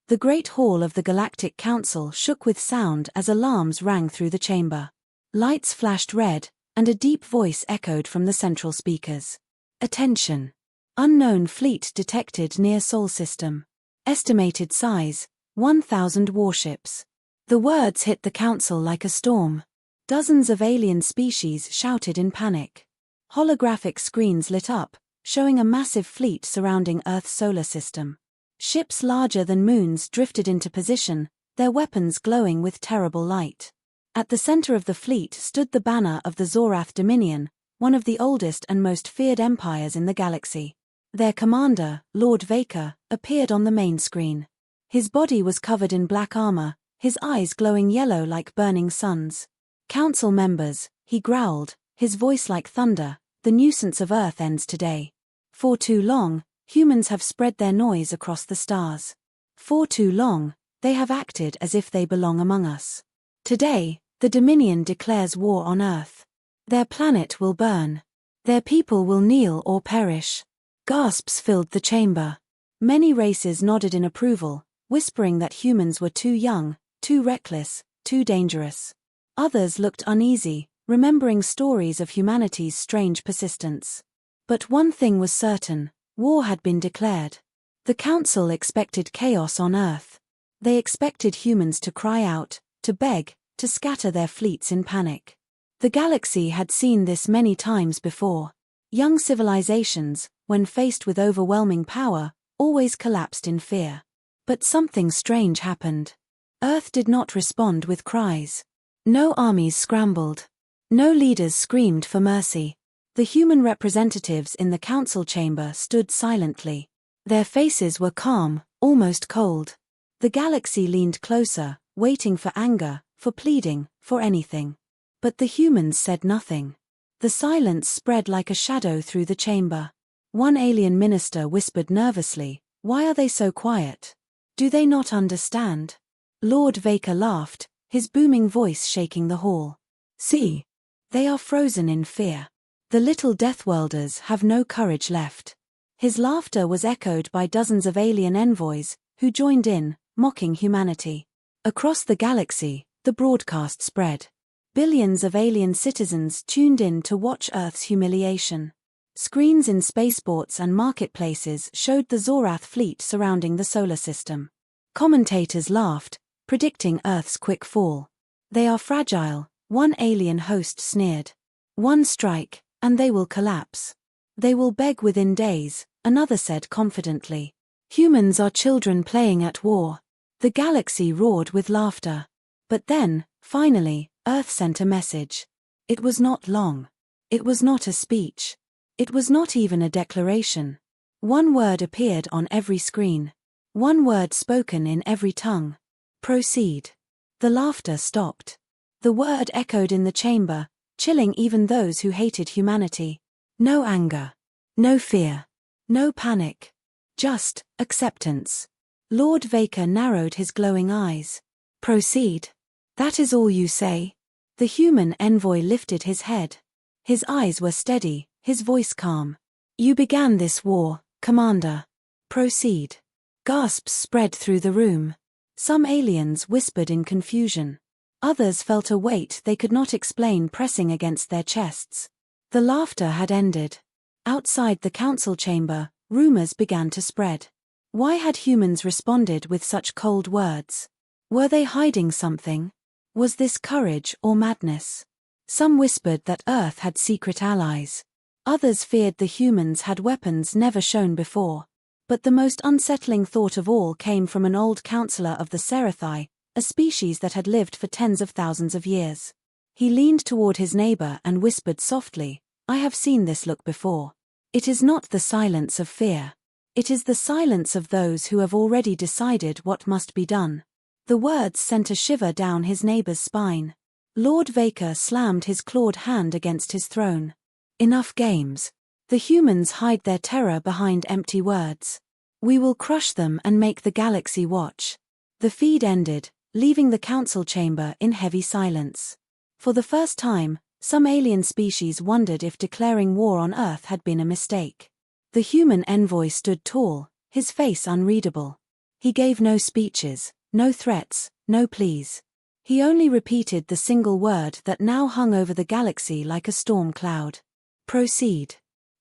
The great hall of the Galactic Council shook with sound as alarms rang through the chamber. Lights flashed red, and a deep voice echoed from the central speakers. Attention! Unknown fleet detected near Sol system. Estimated size, 1,000 warships. The words hit the council like a storm. Dozens of alien species shouted in panic. Holographic screens lit up, showing a massive fleet surrounding Earth's solar system. Ships larger than moons drifted into position, their weapons glowing with terrible light. At the center of the fleet stood the banner of the Zorath Dominion, one of the oldest and most feared empires in the galaxy. Their commander, Lord Vaker, appeared on the main screen. His body was covered in black armor, his eyes glowing yellow like burning suns. Council members, he growled, his voice like thunder, the nuisance of Earth ends today. For too long, humans have spread their noise across the stars. For too long, they have acted as if they belong among us. Today, the Dominion declares war on Earth. Their planet will burn. Their people will kneel or perish. Gasps filled the chamber. Many races nodded in approval, whispering that humans were too young, too reckless, too dangerous. Others looked uneasy, remembering stories of humanity's strange persistence. But one thing was certain, war had been declared. The Council expected chaos on Earth. They expected humans to cry out, to beg, to scatter their fleets in panic. The galaxy had seen this many times before. Young civilizations, when faced with overwhelming power, always collapsed in fear. But something strange happened. Earth did not respond with cries. No armies scrambled. No leaders screamed for mercy. The human representatives in the council chamber stood silently. Their faces were calm, almost cold. The galaxy leaned closer, waiting for anger, for pleading, for anything. But the humans said nothing. The silence spread like a shadow through the chamber. One alien minister whispered nervously, "Why are they so quiet? Do they not understand?" Lord Vaker laughed, his booming voice shaking the hall. "See. They are frozen in fear. The little Deathworlders have no courage left." His laughter was echoed by dozens of alien envoys, who joined in, mocking humanity. Across the galaxy, the broadcast spread. Billions of alien citizens tuned in to watch Earth's humiliation. Screens in spaceports and marketplaces showed the Zorath fleet surrounding the solar system. Commentators laughed, predicting Earth's quick fall. "They are fragile," one alien host sneered. "One strike, and they will collapse. They will beg within days," another said confidently. "Humans are children playing at war." The galaxy roared with laughter. But then, finally, Earth sent a message. It was not long. It was not a speech. It was not even a declaration. One word appeared on every screen. One word spoken in every tongue. "Proceed." The laughter stopped. The word echoed in the chamber, chilling even those who hated humanity. No anger. No fear. No panic. Just acceptance. Lord Vaker narrowed his glowing eyes. "Proceed. That is all you say?" The human envoy lifted his head. His eyes were steady, his voice calm. "You began this war, Commander. Proceed." Gasps spread through the room. Some aliens whispered in confusion. Others felt a weight they could not explain pressing against their chests. The laughter had ended. Outside the council chamber, rumors began to spread. Why had humans responded with such cold words? Were they hiding something? Was this courage or madness? Some whispered that Earth had secret allies. Others feared the humans had weapons never shown before. But the most unsettling thought of all came from an old counselor of the Serathi, a species that had lived for tens of thousands of years. He leaned toward his neighbor and whispered softly, "I have seen this look before. It is not the silence of fear. It is the silence of those who have already decided what must be done." The words sent a shiver down his neighbor's spine. Lord Vaker slammed his clawed hand against his throne. "Enough games. The humans hide their terror behind empty words. We will crush them and make the galaxy watch." The feed ended, leaving the council chamber in heavy silence. For the first time, some alien species wondered if declaring war on Earth had been a mistake. The human envoy stood tall, his face unreadable. He gave no speeches, no threats, no pleas. He only repeated the single word that now hung over the galaxy like a storm cloud. Proceed.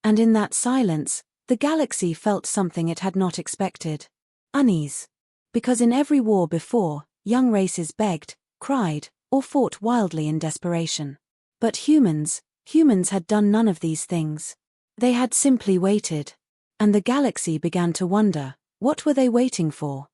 And in that silence, the galaxy felt something it had not expected. Unease. Because in every war before, young races begged, cried, or fought wildly in desperation. But humans had done none of these things. They had simply waited. And the galaxy began to wonder, what were they waiting for?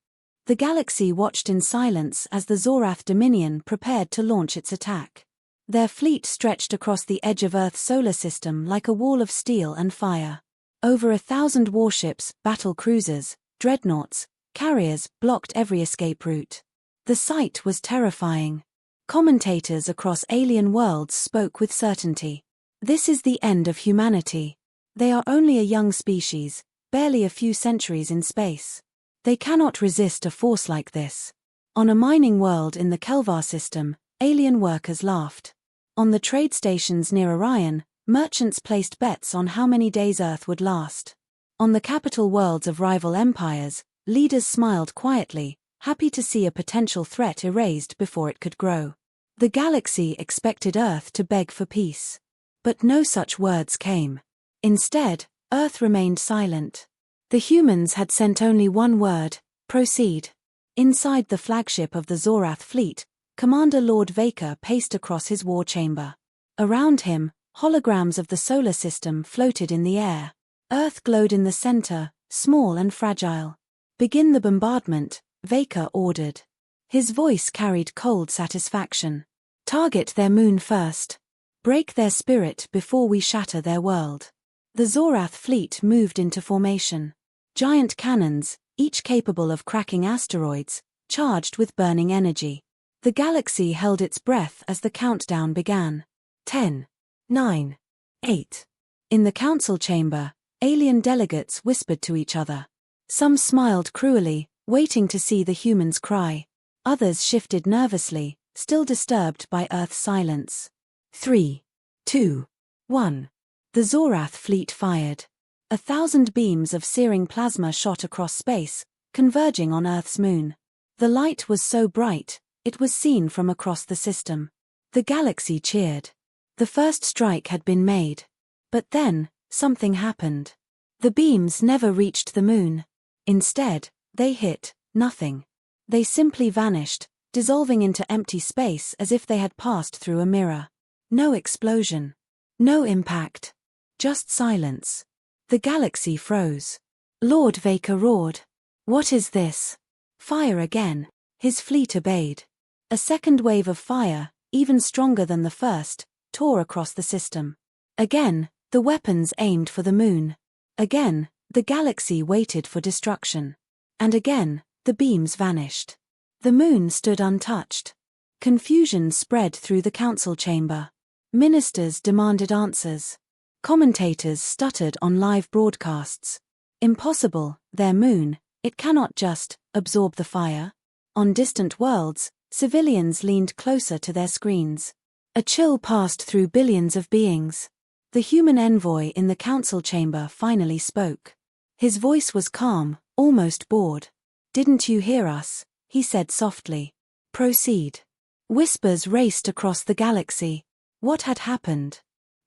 The galaxy watched in silence as the Zorath Dominion prepared to launch its attack. Their fleet stretched across the edge of Earth's solar system like a wall of steel and fire. Over 1,000 warships, battle cruisers, dreadnoughts, carriers blocked every escape route. The sight was terrifying. Commentators across alien worlds spoke with certainty. This is the end of humanity. They are only a young species, barely a few centuries in space. They cannot resist a force like this. On a mining world in the Kelvar system, alien workers laughed. On the trade stations near Orion, merchants placed bets on how many days Earth would last. On the capital worlds of rival empires, leaders smiled quietly, happy to see a potential threat erased before it could grow. The galaxy expected Earth to beg for peace. But no such words came. Instead, Earth remained silent. The humans had sent only one word: proceed. Inside the flagship of the Zorath fleet, Commander Lord Vaker paced across his war chamber. Around him, holograms of the solar system floated in the air. Earth glowed in the center, small and fragile. Begin the bombardment, Vaker ordered. His voice carried cold satisfaction. Target their moon first. Break their spirit before we shatter their world. The Zorath fleet moved into formation. Giant cannons, each capable of cracking asteroids, charged with burning energy. The galaxy held its breath as the countdown began. 10, 9, 8. In the council chamber, alien delegates whispered to each other. Some smiled cruelly, waiting to see the humans cry. Others shifted nervously, still disturbed by Earth's silence. 3, 2, 1. The Zorath fleet fired. 1,000 beams of searing plasma shot across space, converging on Earth's moon. The light was so bright, it was seen from across the system. The galaxy cheered. The first strike had been made. But then, something happened. The beams never reached the moon. Instead, they hit nothing. They simply vanished, dissolving into empty space as if they had passed through a mirror. No explosion. No impact. Just silence. The galaxy froze. Lord Vaker roared. What is this? Fire again. His fleet obeyed. A second wave of fire, even stronger than the first, tore across the system. Again, the weapons aimed for the moon. Again, the galaxy waited for destruction. And again, the beams vanished. The moon stood untouched. Confusion spread through the council chamber. Ministers demanded answers. Commentators stuttered on live broadcasts. Impossible, their moon, it cannot just absorb the fire. On distant worlds, civilians leaned closer to their screens. A chill passed through billions of beings. The human envoy in the council chamber finally spoke. His voice was calm, almost bored. Didn't you hear us? He said softly. Proceed. Whispers raced across the galaxy. What had happened?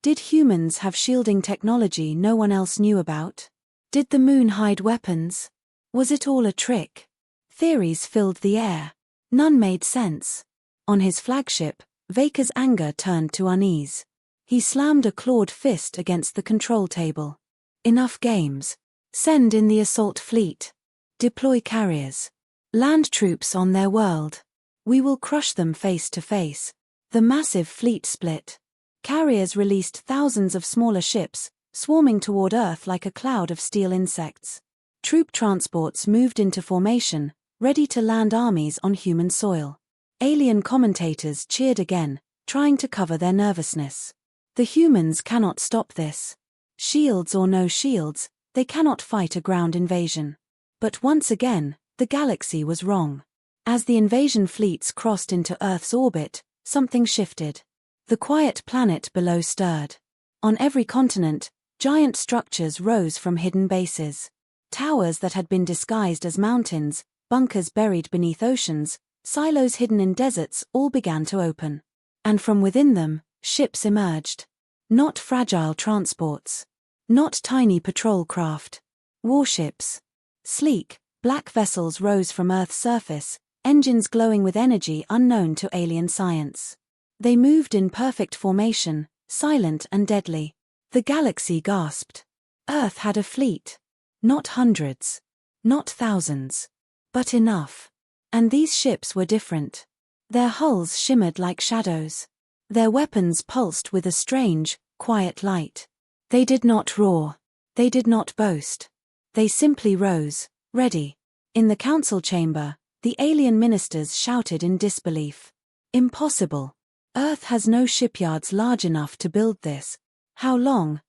Did humans have shielding technology no one else knew about? Did the moon hide weapons? Was it all a trick? Theories filled the air. None made sense. On his flagship, Vaker's anger turned to unease. He slammed a clawed fist against the control table. Enough games. Send in the assault fleet. Deploy carriers. Land troops on their world. We will crush them face to face. The massive fleet split. Carriers released thousands of smaller ships, swarming toward Earth like a cloud of steel insects. Troop transports moved into formation, ready to land armies on human soil. Alien commentators cheered again, trying to cover their nervousness. The humans cannot stop this. Shields or no shields, they cannot fight a ground invasion. But once again, the galaxy was wrong. As the invasion fleets crossed into Earth's orbit, something shifted. The quiet planet below stirred. On every continent, giant structures rose from hidden bases. Towers that had been disguised as mountains, bunkers buried beneath oceans, silos hidden in deserts all began to open. And from within them, ships emerged. Not fragile transports. Not tiny patrol craft. Warships. Sleek, black vessels rose from Earth's surface, engines glowing with energy unknown to alien science. They moved in perfect formation, silent and deadly. The galaxy gasped. Earth had a fleet. Not hundreds. Not thousands. But enough. And these ships were different. Their hulls shimmered like shadows. Their weapons pulsed with a strange, quiet light. They did not roar. They did not boast. They simply rose, ready. In the council chamber, the alien ministers shouted in disbelief. Impossible. Earth has no shipyards large enough to build this. How long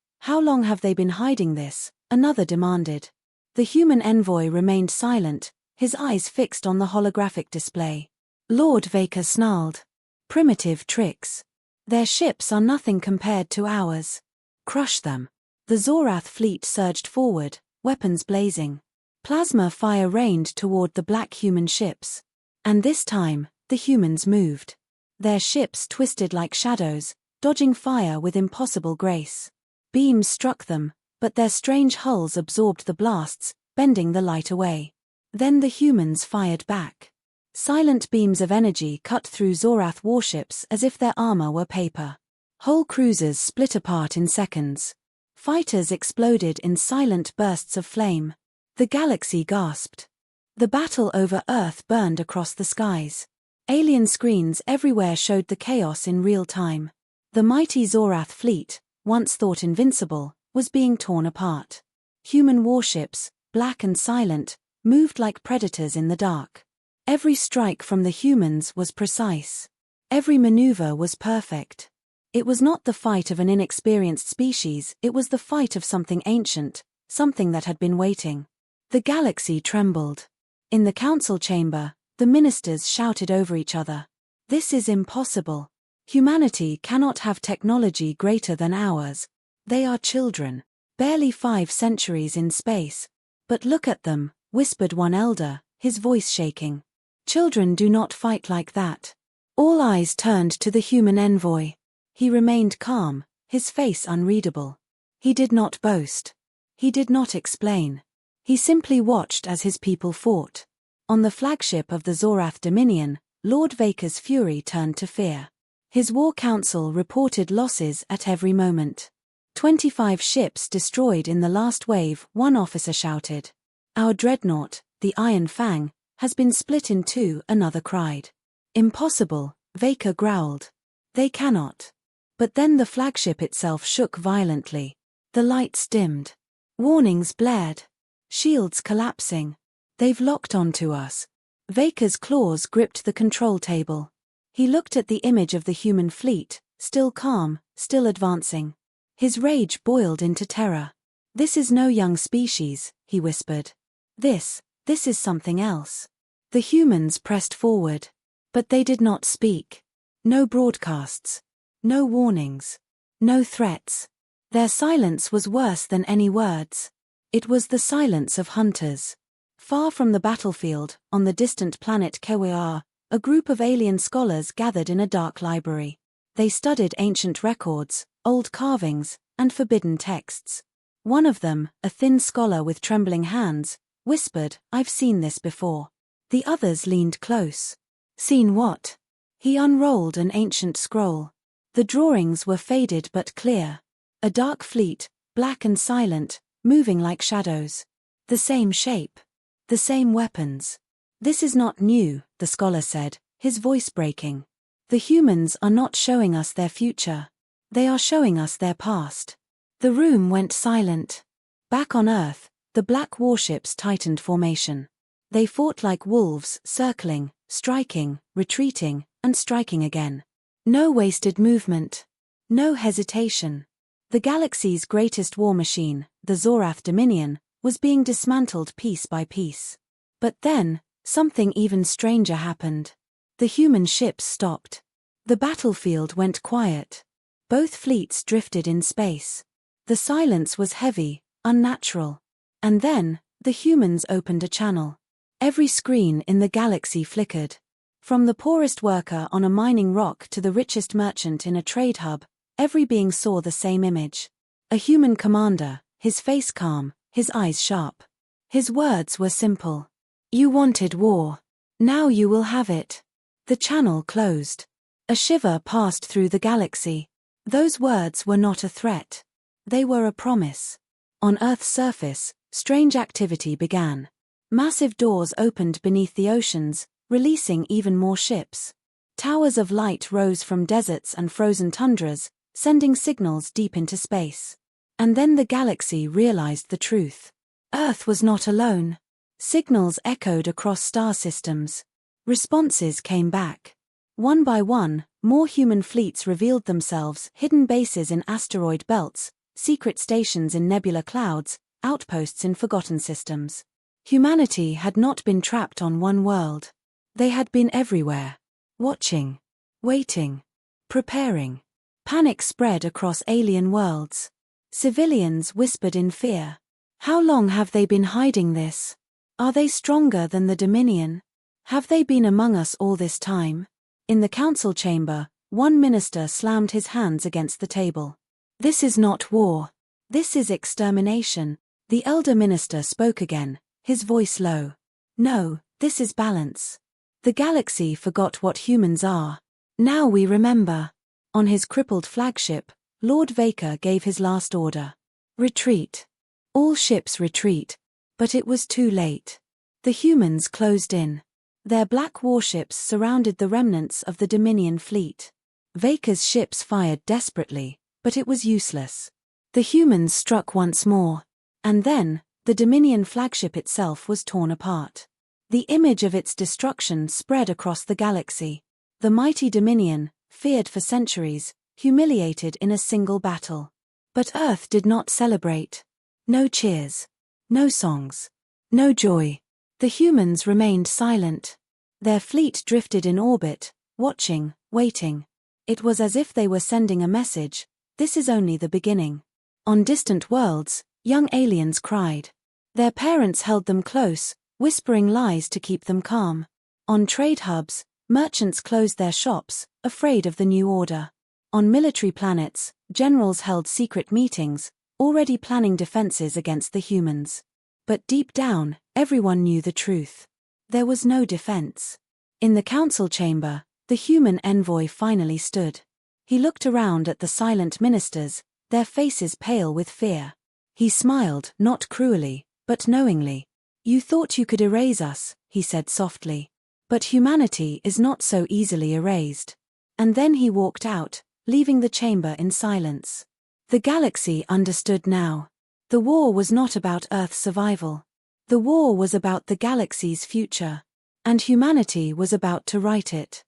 have they been hiding this? Another demanded. The human envoy remained silent, his eyes fixed on the holographic display. Lord Vaker snarled. Primitive tricks. Their ships are nothing compared to ours. Crush them. The Zorath fleet surged forward, weapons blazing. Plasma fire rained toward the black human ships. And this time, the humans moved. Their ships twisted like shadows, dodging fire with impossible grace. Beams struck them, but their strange hulls absorbed the blasts, bending the light away. Then the humans fired back. Silent beams of energy cut through Zorath warships as if their armor were paper. Whole cruisers split apart in seconds. Fighters exploded in silent bursts of flame. The galaxy gasped. The battle over Earth burned across the skies. Alien screens everywhere showed the chaos in real time. The mighty Zorath fleet, once thought invincible, was being torn apart. Human warships, black and silent, moved like predators in the dark. Every strike from the humans was precise. Every maneuver was perfect. It was not the fight of an inexperienced species, it was the fight of something ancient, something that had been waiting. The galaxy trembled. In the council chamber, the ministers shouted over each other. This is impossible. Humanity cannot have technology greater than ours. They are children. Barely 5 centuries in space. But look at them, whispered one elder, his voice shaking. Children do not fight like that. All eyes turned to the human envoy. He remained calm, his face unreadable. He did not boast. He did not explain. He simply watched as his people fought. On the flagship of the Zorath Dominion, Lord Vaker's fury turned to fear. His war council reported losses at every moment. 25 ships destroyed in the last wave, one officer shouted. Our dreadnought, the Iron Fang, has been split in two, another cried. Impossible, Vaker growled. They cannot. But then the flagship itself shook violently. The lights dimmed. Warnings blared. Shields collapsing. They've locked onto us. Vaker's claws gripped the control table. He looked at the image of the human fleet, still calm, still advancing. His rage boiled into terror. This is no young species, he whispered. This is something else. The humans pressed forward. But they did not speak. No broadcasts. No warnings. No threats. Their silence was worse than any words. It was the silence of hunters. Far from the battlefield, on the distant planet Kewar, a group of alien scholars gathered in a dark library. They studied ancient records, old carvings, and forbidden texts. One of them, a thin scholar with trembling hands, whispered, "I've seen this before." The others leaned close. Seen what? He unrolled an ancient scroll. The drawings were faded but clear. A dark fleet, black and silent, moving like shadows. The same shape. The same weapons. This is not new, the scholar said, his voice breaking. The humans are not showing us their future. They are showing us their past. The room went silent. Back on Earth, the black warships tightened formation. They fought like wolves, circling, striking, retreating, and striking again. No wasted movement. No hesitation. The galaxy's greatest war machine, the Zorath Dominion, was being dismantled piece by piece. But then, something even stranger happened. The human ships stopped. The battlefield went quiet. Both fleets drifted in space. The silence was heavy, unnatural. And then, the humans opened a channel. Every screen in the galaxy flickered. From the poorest worker on a mining rock to the richest merchant in a trade hub, every being saw the same image. A human commander, his face calm, his eyes sharp. His words were simple. You wanted war. Now you will have it. The channel closed. A shiver passed through the galaxy. Those words were not a threat. They were a promise. On Earth's surface, strange activity began. Massive doors opened beneath the oceans, releasing even more ships. Towers of light rose from deserts and frozen tundras, sending signals deep into space. And then the galaxy realized the truth. Earth was not alone. Signals echoed across star systems. Responses came back. One by one, more human fleets revealed themselves, hidden bases in asteroid belts, secret stations in nebula clouds, outposts in forgotten systems. Humanity had not been trapped on one world. They had been everywhere. Watching. Waiting. Preparing. Panic spread across alien worlds. Civilians whispered in fear. How long have they been hiding this? Are they stronger than the Dominion? Have they been among us all this time? In the council chamber, one minister slammed his hands against the table. This is not war. This is extermination. The elder minister spoke again, his voice low. No, this is balance. The galaxy forgot what humans are. Now we remember. On his crippled flagship, Lord Vaker gave his last order. Retreat. All ships retreat. But it was too late. The humans closed in. Their black warships surrounded the remnants of the Dominion fleet. Vaker's ships fired desperately, but it was useless. The humans struck once more. And then, the Dominion flagship itself was torn apart. The image of its destruction spread across the galaxy. The mighty Dominion, feared for centuries, humiliated in a single battle. But Earth did not celebrate. No cheers. No songs. No joy. The humans remained silent. Their fleet drifted in orbit, watching, waiting. It was as if they were sending a message. This is only the beginning. On distant worlds, young aliens cried. Their parents held them close, whispering lies to keep them calm. On trade hubs, merchants closed their shops, afraid of the new order. On military planets, generals held secret meetings, already planning defenses against the humans. But deep down, everyone knew the truth. There was no defense. In the council chamber, the human envoy finally stood. He looked around at the silent ministers, their faces pale with fear. He smiled, not cruelly, but knowingly. You thought you could erase us, he said softly. But humanity is not so easily erased. And then he walked out, leaving the chamber in silence. The galaxy understood now. The war was not about Earth's survival. The war was about the galaxy's future. And humanity was about to right it.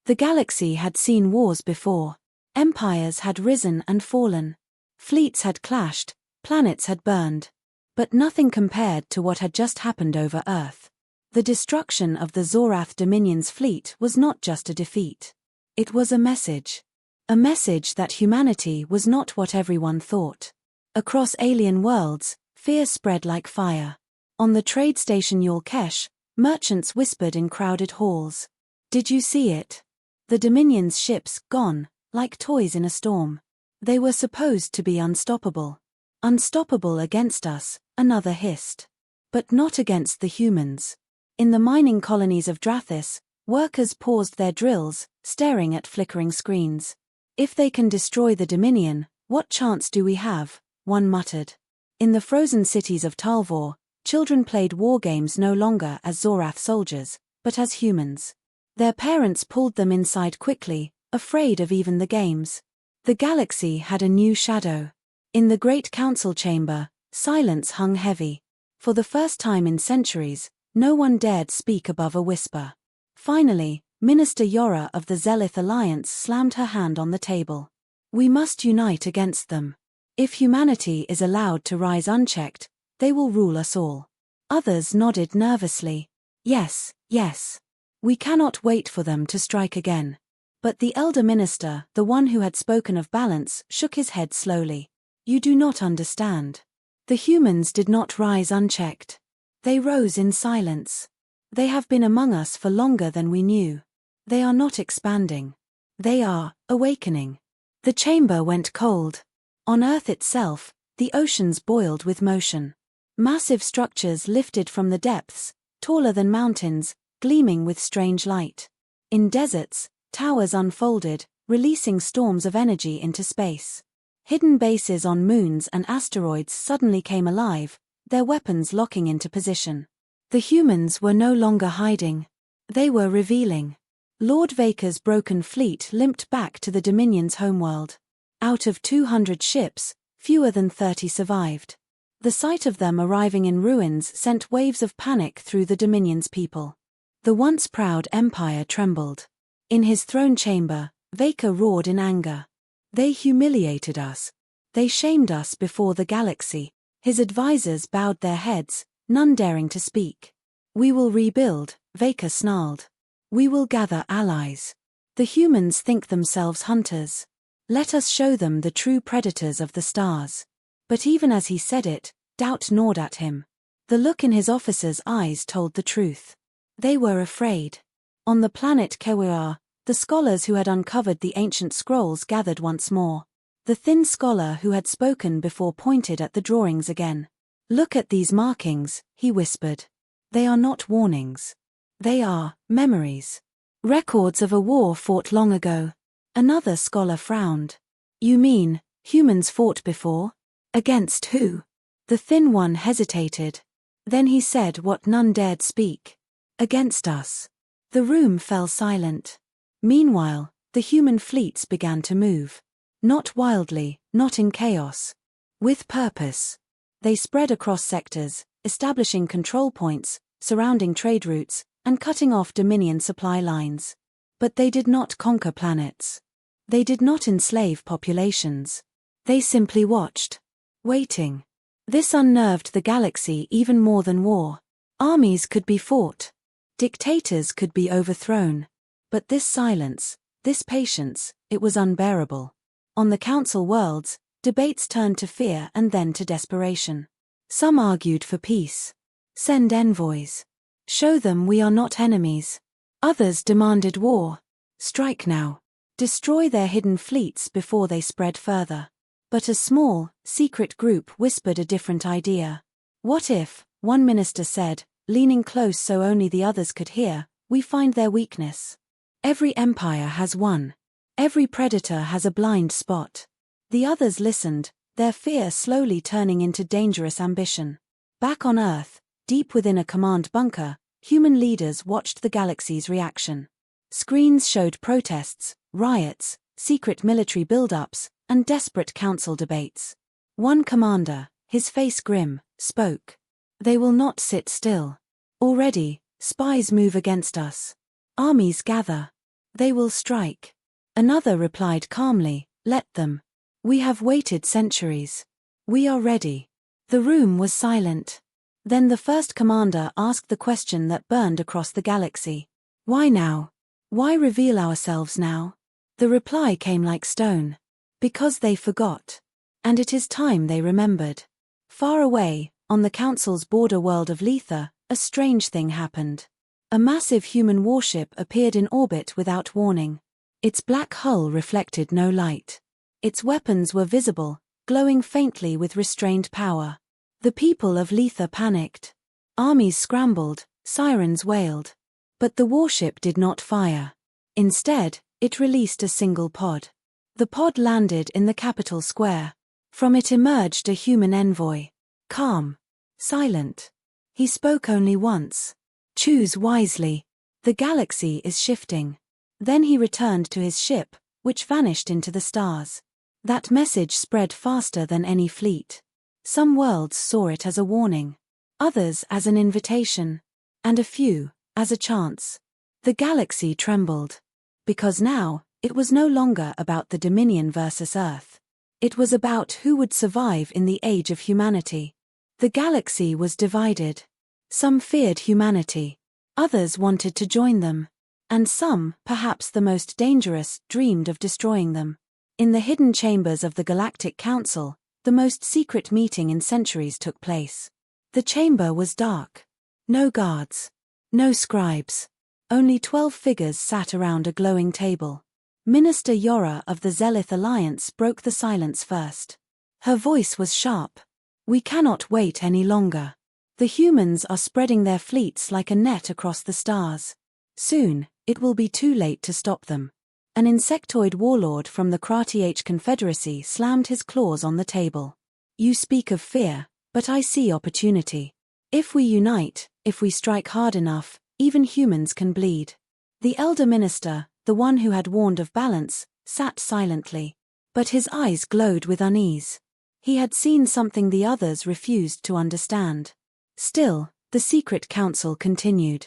The galaxy had seen wars before. Empires had risen and fallen. Fleets had clashed, planets had burned. But nothing compared to what had just happened over Earth. The destruction of the Zorath Dominion's fleet was not just a defeat. It was a message. A message that humanity was not what everyone thought. Across alien worlds, fear spread like fire. On the trade station Yulkesh, merchants whispered in crowded halls. Did you see it? The Dominion's ships, gone, like toys in a storm. They were supposed to be unstoppable. Unstoppable against us, another hissed. But not against the humans. In the mining colonies of Drathis, workers paused their drills, staring at flickering screens. If they can destroy the Dominion, what chance do we have? One muttered. In the frozen cities of Talvor, children played war games no longer as Zorath soldiers, but as humans. Their parents pulled them inside quickly, afraid of even the games. The galaxy had a new shadow. In the great council chamber, silence hung heavy. For the first time in centuries, no one dared speak above a whisper. Finally, Minister Yora of the Zelith Alliance slammed her hand on the table. We must unite against them. If humanity is allowed to rise unchecked, they will rule us all. Others nodded nervously. Yes, yes. We cannot wait for them to strike again. But the elder minister, the one who had spoken of balance, shook his head slowly. You do not understand. The humans did not rise unchecked. They rose in silence. They have been among us for longer than we knew. They are not expanding. They are awakening. The chamber went cold. On Earth itself, the oceans boiled with motion. Massive structures lifted from the depths, taller than mountains, gleaming with strange light. In deserts, towers unfolded, releasing storms of energy into space. Hidden bases on moons and asteroids suddenly came alive, their weapons locking into position. The humans were no longer hiding. They were revealing. Lord Vaker's broken fleet limped back to the Dominion's homeworld. Out of 200 ships, fewer than 30 survived. The sight of them arriving in ruins sent waves of panic through the Dominion's people. The once proud empire trembled. In his throne chamber, Vaker roared in anger. They humiliated us. They shamed us before the galaxy. His advisors bowed their heads, none daring to speak. We will rebuild, Vaker snarled. We will gather allies. The humans think themselves hunters. Let us show them the true predators of the stars. But even as he said it, doubt gnawed at him. The look in his officers' eyes told the truth. They were afraid. On the planet Kewar, the scholars who had uncovered the ancient scrolls gathered once more. The thin scholar who had spoken before pointed at the drawings again. Look at these markings, he whispered. They are not warnings. They are memories. Records of a war fought long ago. Another scholar frowned. You mean, humans fought before? Against who? The thin one hesitated. Then he said what none dared speak. Against us. The room fell silent. Meanwhile, the human fleets began to move. Not wildly, not in chaos. With purpose. They spread across sectors, establishing control points, surrounding trade routes, and cutting off Dominion supply lines. But they did not conquer planets. They did not enslave populations. They simply watched. Waiting. This unnerved the galaxy even more than war. Armies could be fought. Dictators could be overthrown. But this silence, this patience, it was unbearable. On the Council worlds, debates turned to fear and then to desperation. Some argued for peace. Send envoys. Show them we are not enemies. Others demanded war. Strike now. Destroy their hidden fleets before they spread further. But a small, secret group whispered a different idea. What if, one minister said, leaning close so only the others could hear, we find their weakness? Every empire has one. Every predator has a blind spot. The others listened, their fear slowly turning into dangerous ambition. Back on Earth, deep within a command bunker, human leaders watched the galaxy's reaction. Screens showed protests, riots, secret military build-ups, and desperate council debates. One commander, his face grim, spoke. They will not sit still. Already, spies move against us. Armies gather. They will strike. Another replied calmly, let them. We have waited centuries. We are ready. The room was silent. Then the first commander asked the question that burned across the galaxy. Why now? Why reveal ourselves now? The reply came like stone. Because they forgot. And it is time they remembered. Far away, on the Council's border world of Letha, a strange thing happened. A massive human warship appeared in orbit without warning. Its black hull reflected no light. Its weapons were visible, glowing faintly with restrained power. The people of Letha panicked. Armies scrambled, sirens wailed. But the warship did not fire. Instead, it released a single pod. The pod landed in the capital square. From it emerged a human envoy. Calm. Silent. He spoke only once. Choose wisely. The galaxy is shifting. Then he returned to his ship, which vanished into the stars. That message spread faster than any fleet. Some worlds saw it as a warning. Others as an invitation. And a few, as a chance. The galaxy trembled. Because now, it was no longer about the Dominion versus Earth. It was about who would survive in the age of humanity. The galaxy was divided. Some feared humanity. Others wanted to join them. And some, perhaps the most dangerous, dreamed of destroying them. In the hidden chambers of the Galactic Council, the most secret meeting in centuries took place. The chamber was dark. No guards. No scribes. Only 12 figures sat around a glowing table. Minister Yora of the Zelith Alliance broke the silence first. Her voice was sharp. We cannot wait any longer. The humans are spreading their fleets like a net across the stars. Soon, it will be too late to stop them. An insectoid warlord from the Krati Confederacy slammed his claws on the table. You speak of fear, but I see opportunity. If we unite, if we strike hard enough, even humans can bleed. The elder minister, the one who had warned of balance, sat silently. But his eyes glowed with unease. He had seen something the others refused to understand. Still, the secret council continued.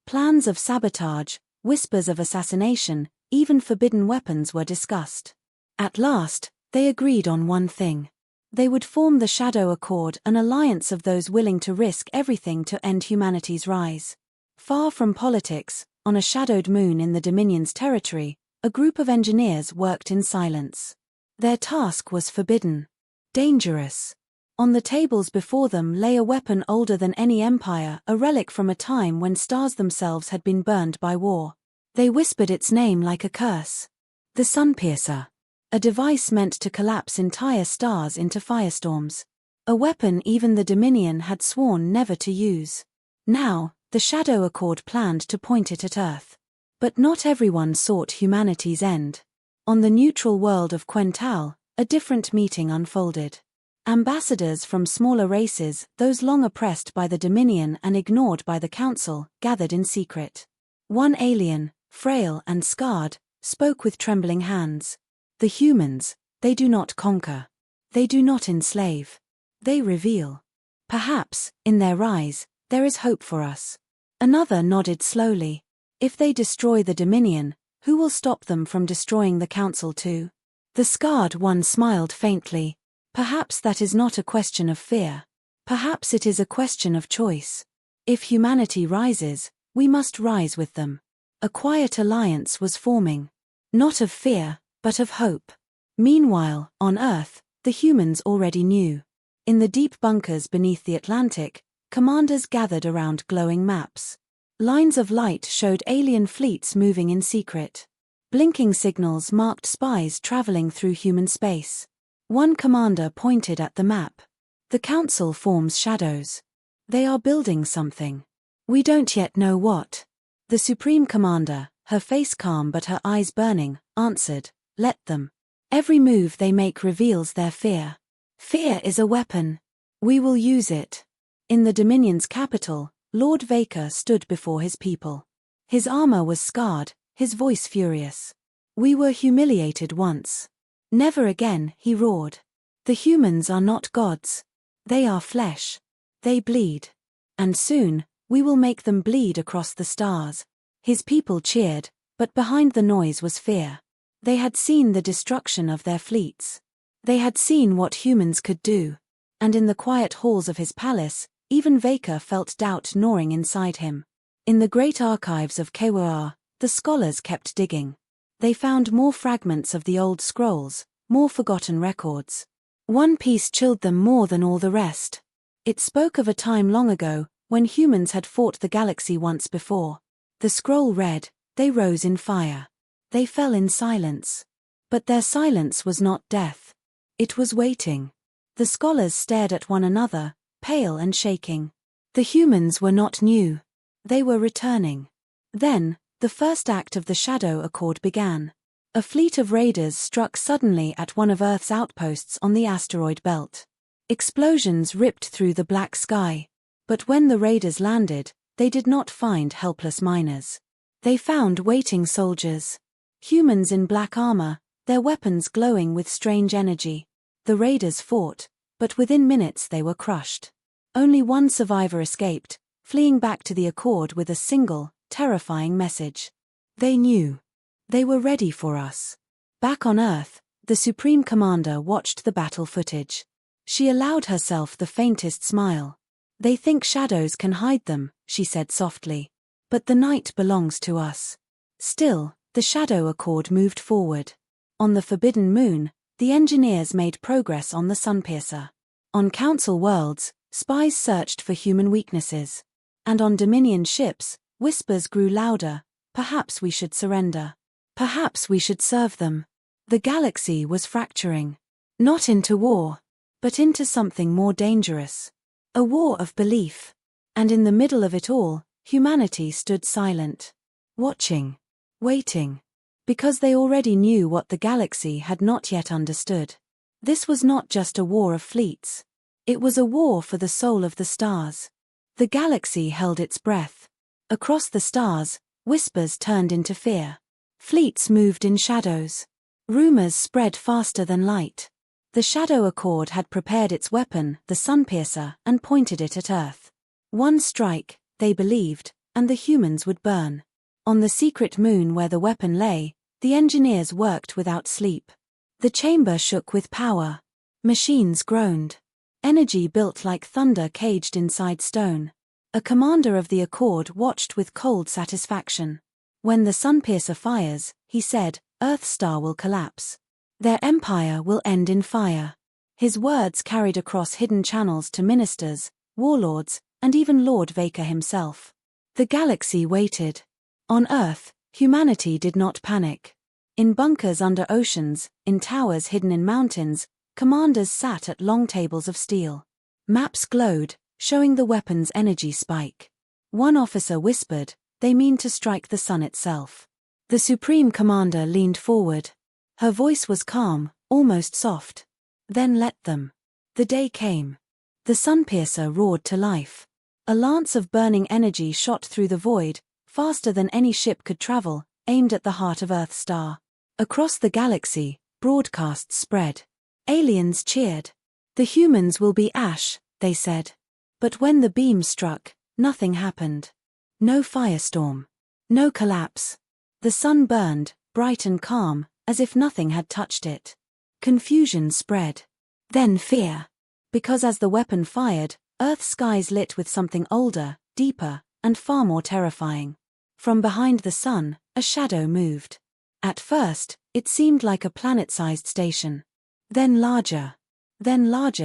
Plans of sabotage, whispers of assassination, even forbidden weapons were discussed. At last, they agreed on one thing. They would form the Shadow Accord, an alliance of those willing to risk everything to end humanity's rise. Far from politics, on a shadowed moon in the Dominion's territory, a group of engineers worked in silence. Their task was forbidden. Dangerous. On the tables before them lay a weapon older than any empire, a relic from a time when stars themselves had been burned by war. They whispered its name like a curse. The Sunpiercer. A device meant to collapse entire stars into firestorms. A weapon even the Dominion had sworn never to use. Now, the Shadow Accord planned to point it at Earth. But not everyone sought humanity's end. On the neutral world of Quental, a different meeting unfolded. Ambassadors from smaller races, those long oppressed by the Dominion and ignored by the Council, gathered in secret. One alien, frail and scarred, spoke with trembling hands. The humans, they do not conquer. They do not enslave. They reveal. Perhaps, in their rise, there is hope for us. Another nodded slowly. If they destroy the Dominion, who will stop them from destroying the Council too? The scarred one smiled faintly. Perhaps that is not a question of fear. Perhaps it is a question of choice. If humanity rises, we must rise with them. A quiet alliance was forming. Not of fear, but of hope. Meanwhile, on Earth, the humans already knew. In the deep bunkers beneath the Atlantic, commanders gathered around glowing maps. Lines of light showed alien fleets moving in secret. Blinking signals marked spies traveling through human space. One commander pointed at the map. The Council forms shadows. They are building something. We don't yet know what. The Supreme Commander, her face calm but her eyes burning, answered, "Let them. Every move they make reveals their fear. Fear is a weapon. We will use it." In the Dominion's capital, Lord Vaker stood before his people. His armor was scarred, his voice furious. "We were humiliated once. Never again," he roared. "The humans are not gods. They are flesh. They bleed. And soon, we will make them bleed across the stars." His people cheered, but behind the noise was fear. They had seen the destruction of their fleets. They had seen what humans could do. And in the quiet halls of his palace, even Vaker felt doubt gnawing inside him. In the great archives of Kewar, the scholars kept digging. They found more fragments of the old scrolls, more forgotten records. One piece chilled them more than all the rest. It spoke of a time long ago, when humans had fought the galaxy once before. The scroll read, "They rose in fire. They fell in silence." But their silence was not death. It was waiting. The scholars stared at one another, pale and shaking. The humans were not new. They were returning. Then, the first act of the Shadow Accord began. A fleet of raiders struck suddenly at one of Earth's outposts on the asteroid belt. Explosions ripped through the black sky. But when the raiders landed, they did not find helpless miners. They found waiting soldiers. Humans in black armor, their weapons glowing with strange energy. The raiders fought, but within minutes they were crushed. Only one survivor escaped, fleeing back to the Accord with a single, terrifying message. They knew. They were ready for us. Back on Earth, the Supreme Commander watched the battle footage. She allowed herself the faintest smile. "They think shadows can hide them," she said softly. "But the night belongs to us." Still, the Shadow Accord moved forward. On the Forbidden Moon, the engineers made progress on the Sunpiercer. On Council worlds, spies searched for human weaknesses. And on Dominion ships, Whispers grew louder. Perhaps we should surrender. Perhaps we should serve them. The galaxy was fracturing. Not into war, but into something more dangerous. A war of belief. And in the middle of it all, humanity stood silent. Watching. Waiting. Because they already knew what the galaxy had not yet understood. This was not just a war of fleets. It was a war for the soul of the stars. The galaxy held its breath. Across the stars, whispers turned into fear. Fleets moved in shadows. Rumors spread faster than light. The Shadow Accord had prepared its weapon, the Sunpiercer, and pointed it at Earth. One strike, they believed, and the humans would burn. On the secret moon where the weapon lay, the engineers worked without sleep. The chamber shook with power. Machines groaned. Energy built like thunder caged inside stone. A commander of the Accord watched with cold satisfaction. When the Sunpiercer fires, he said, Earth's star will collapse. Their empire will end in fire. His words carried across hidden channels to ministers, warlords, and even Lord Vader himself. The galaxy waited. On Earth, humanity did not panic. In bunkers under oceans, in towers hidden in mountains, commanders sat at long tables of steel. Maps glowed, showing the weapon's energy spike. One officer whispered, "They mean to strike the sun itself." The Supreme Commander leaned forward. Her voice was calm, almost soft. "Then let them." The day came. The Sunpiercer roared to life. A lance of burning energy shot through the void, faster than any ship could travel, aimed at the heart of Earth's star. Across the galaxy, broadcasts spread. Aliens cheered. "The humans will be ash," they said. But when the beam struck, nothing happened. No firestorm. No collapse. The sun burned, bright and calm, as if nothing had touched it. Confusion spread. Then fear. Because as the weapon fired, Earth's skies lit with something older, deeper, and far more terrifying. From behind the sun, a shadow moved. At first, it seemed like a planet-sized station. Then larger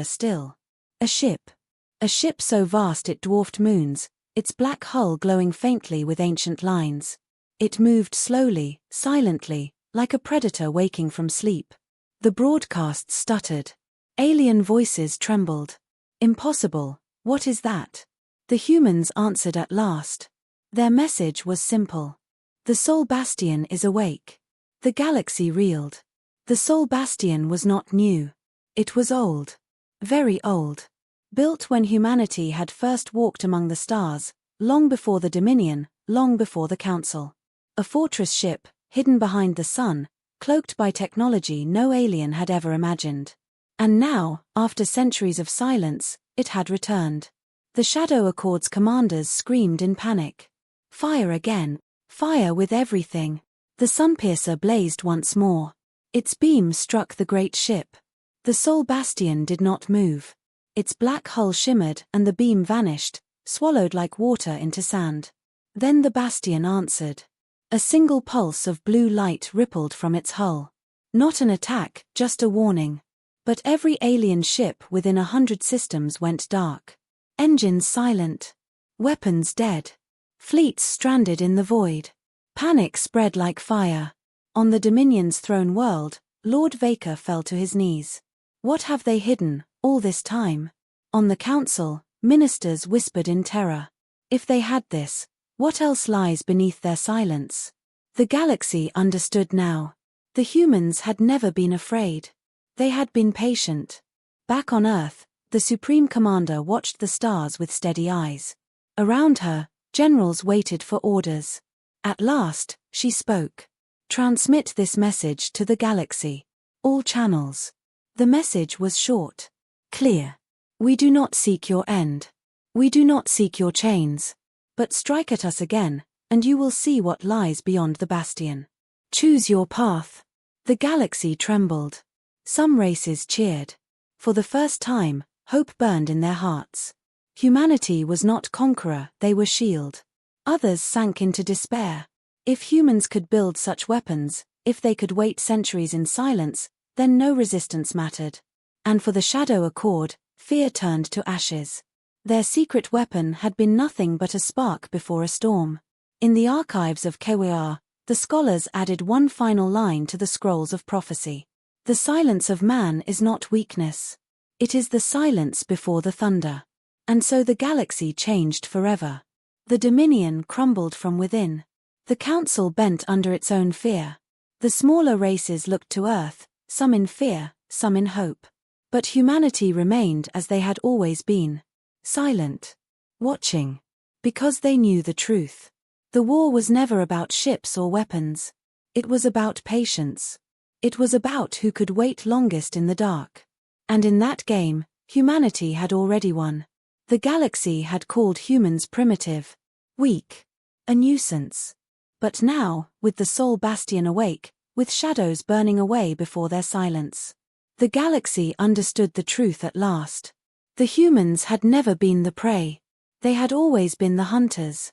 still. A ship. A ship so vast it dwarfed moons, its black hull glowing faintly with ancient lines. It moved slowly, silently, like a predator waking from sleep. The broadcasts stuttered. Alien voices trembled. "Impossible, what is that?" The humans answered at last. Their message was simple. "The Sol Bastion is awake." The galaxy reeled. The Sol Bastion was not new. It was old. Very old. Built when humanity had first walked among the stars, long before the Dominion, long before the Council. A fortress ship, hidden behind the sun, cloaked by technology no alien had ever imagined. And now, after centuries of silence, it had returned. The Shadow Accord's commanders screamed in panic. Fire again. Fire with everything. The Sunpiercer blazed once more. Its beam struck the great ship. The Sol Bastion did not move. Its black hull shimmered and the beam vanished, swallowed like water into sand. Then the Bastion answered. A single pulse of blue light rippled from its hull. Not an attack, just a warning. But every alien ship within 100 systems went dark. Engines silent. Weapons dead. Fleets stranded in the void. Panic spread like fire. On the Dominion's throne world, Lord Vader fell to his knees. What have they hidden, all this time? On the Council, ministers whispered in terror. If they had this, what else lies beneath their silence? The galaxy understood now. The humans had never been afraid. They had been patient. Back on Earth, the Supreme Commander watched the stars with steady eyes. Around her, generals waited for orders. At last, she spoke. "Transmit this message to the galaxy. All channels." The message was short. Clear. "We do not seek your end. We do not seek your chains. But strike at us again, and you will see what lies beyond the Bastion. Choose your path." The galaxy trembled. Some races cheered. For the first time, hope burned in their hearts. Humanity was not conqueror, they were shield. Others sank into despair. If humans could build such weapons, if they could wait centuries in silence, then no resistance mattered. And for the Shadow Accord, fear turned to ashes. Their secret weapon had been nothing but a spark before a storm. In the archives of HFY, the scholars added one final line to the scrolls of prophecy. The silence of man is not weakness. It is the silence before the thunder. And so the galaxy changed forever. The dominion crumbled from within. The council bent under its own fear. The smaller races looked to Earth, some in fear, some in hope. But humanity remained as they had always been. Silent. Watching. Because they knew the truth. The war was never about ships or weapons. It was about patience. It was about who could wait longest in the dark. And in that game, humanity had already won. The galaxy had called humans primitive, weak, a nuisance. But now, with the Soul Bastion awake, with shadows burning away before their silence, the galaxy understood the truth at last. The humans had never been the prey. They had always been the hunters.